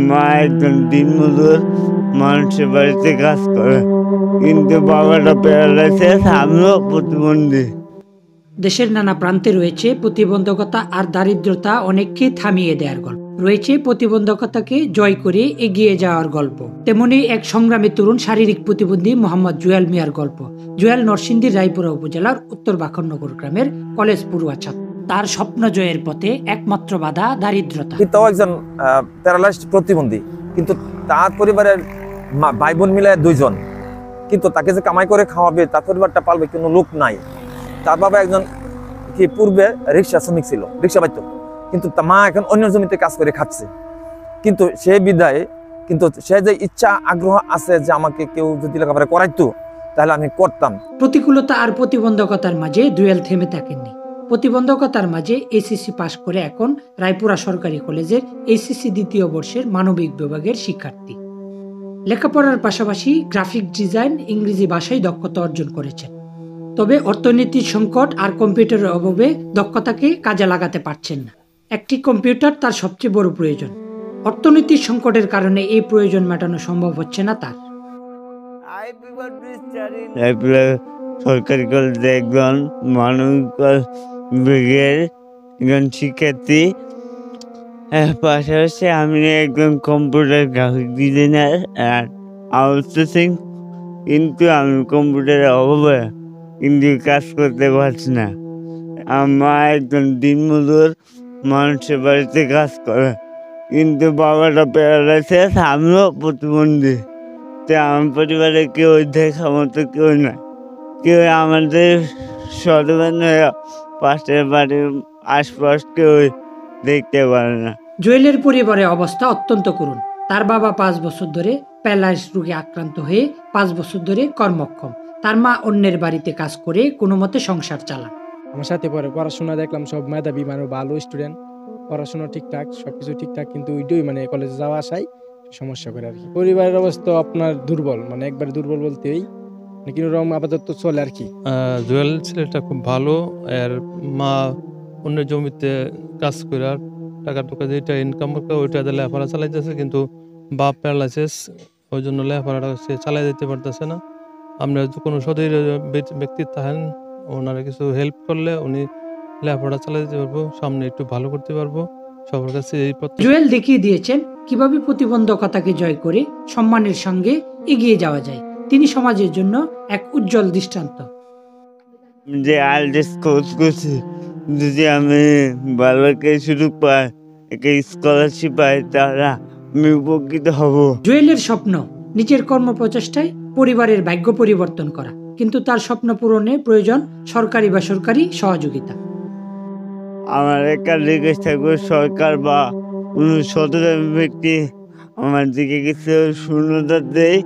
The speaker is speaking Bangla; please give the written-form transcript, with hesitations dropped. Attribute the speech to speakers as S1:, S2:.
S1: মা একজন দিনমজুর মানুষের বাড়িতে কাজ করে, কিন্তু বাবাটা প্যারালাইসিস, আমিও প্রতিবন্ধী।
S2: দেশের নানা প্রান্তে রয়েছে প্রতিবন্ধকতা আর দারিদ্রতা অনেককে থামিয়ে দেওয়ার গল্প, রয়েছে প্রতিবন্ধকতাকে জয় করে এগিয়ে যাওয়ার গল্প। তেমনি এক সংগ্রামী তরুণ শারীরিক প্রতিবন্ধী মোহাম্মদ জুয়েল মিয়ার গল্প। জুয়েল নরসিংদীর রায়পুরা উপজেলার উত্তর বাখরনগর গ্রামের কলেজ পড়ুয়া ছাত্র। তার স্বপ্ন জয়ের পথে একমাত্র বাধা দারিদ্রতা।
S3: তাও একজন প্যারালাইজড প্রতিবন্ধী, কিন্তু তার পরিবারের ভাই বোন মিলে 2 জন, কিন্তু তাকে যে কামাই করে খাওয়াবে, তার পরিবারটা পালবে কোনো লোক নাই। তার বাবা একজন কি পূর্বে রিক্সা শ্রমিক ছিল, রিক্সা পাইত, কিন্তু তার মা এখন অন্য জমিতে কাজ করে খাচ্ছে। কিন্তু সে বিদায়, কিন্তু সে যে ইচ্ছা আগ্রহ আছে যে আমাকে কেউ যদি লেখাপড়া করাইতো তাহলে আমি করতাম।
S2: প্রতিকূলতা আর প্রতিবন্ধকতার মাঝে জুয়েল থেমে থাকেননি। প্রতিবন্ধকতার মাঝে এসএসসি পাশ করে এখন রায়পুরা সরকারি কলেজের এসএসসি 2য় বর্ষের মানবিক বিভাগের শিক্ষার্থী। লেখাপড়ার পাশাপাশি গ্রাফিক ডিজাইন, ইংরেজি ভাষায় দক্ষতা অর্জন করেছেন। তবে অর্থনীতির সংকট আর কম্পিউটারের অভাবে দক্ষতাকে কাজে লাগাতে পারছেন না। একটি কম্পিউটার তার সবচেয়ে বড় প্রয়োজন। অর্থনৈতিক সংকটের কারণে এই প্রয়োজন মেটানো সম্ভব হচ্ছে না তার।
S1: সরকারি কলেজে একজন মানবিক বিভাগের একজন শিক্ষার্থী, পাশাপাশি আমি একজন কম্পিউটার গ্রাফিক ডিজাইনার আর আউটসোর্সিং, কিন্তু আমি কম্পিউটারের অভাবে কিন্তু কাজ করতে পারছি না। মা একজন দিনমজুর মানুষের বাড়িতে কাজ করে, কিন্তু বাবাটা প্যারালাইসিস, আমিও প্রতিবন্ধী। তো আমার পরিবারে কেউ দেখার মতো কেউ নাই, কেউ আমাদের সদস্য পাশের বাড়ির আশপাশ কেউ দেখতে পারে না।
S2: জুয়েলের পরিবারের অবস্থা অত্যন্ত করুণ। তার বাবা 5 বছর ধরে প্যারালাইসিস রোগে আক্রান্ত হয়ে 5 বছর ধরে কর্মক্ষম। তার মা অন্যের বাড়িতে কাজ করে কোনো মতে সংসার চালান।
S4: আমার সাথে পরে পড়াশোনা দেখলাম সব মেধাবী, মানে ভালো স্টুডেন্ট, পড়াশোনা ঠিকঠাক, সবকিছু ঠিকঠাক, কিন্তু ওইটাই মানে কলেজে যাওয়া আসায় সমস্যা করে আর কি। পরিবারের অবস্থা আপনার দুর্বল, মানে একবারে দুর্বল বলতেই কিন্তু আপাতত চলে আর কি।
S5: জুয়েল ছেলেটা খুব ভালো, আর মা অন্য জমিতে কাজ করে টাকা টুকা যেটা ইনকাম করে ওইটা দিয়ে লেখাপড়া চালাইতেছে, কিন্তু বাপ প্যারালাইসিস, ওই জন্য লেখাপড়াটা সে চালাই দিতে পারতেছে না। আমরা কোনো সদয় ব্যক্তি থাকেন, ওনারা কিছু হেল্প করলে উনি লেখাপড়া চালাই দিতে পারবো, সামনে একটু ভালো করতে পারবো। সবার কাছে এই
S2: জুয়েল দেখিয়ে দিয়েছেন কিভাবে প্রতিবন্ধকতাকে জয় করে সম্মানের সঙ্গে এগিয়ে যাওয়া যায়। তিনি সমাজের জন্য এক উজ্জ্বল দৃষ্টান্ত।
S1: যে আইএলটিএস কোর্স করছি, যদি আমি ভালো একটা সুযোগ পাই, একটা স্কলারশিপ পাই, তাহলে আমি উপকৃত হব।
S2: জুয়েলের স্বপ্ন নিজের কর্মপ্রচেষ্টায় পরিবারের ভাগ্য পরিবর্তন করা, কিন্তু তার স্বপ্ন পূরণে প্রয়োজন সরকারি বেসরকারি সহযোগিতা।
S1: আমার একটা রিকোয়েস্ট থাকবে, সরকার বা কোনো সচেতন ব্যক্তি আমার দিকে কিছু শূন্যতা দেয়।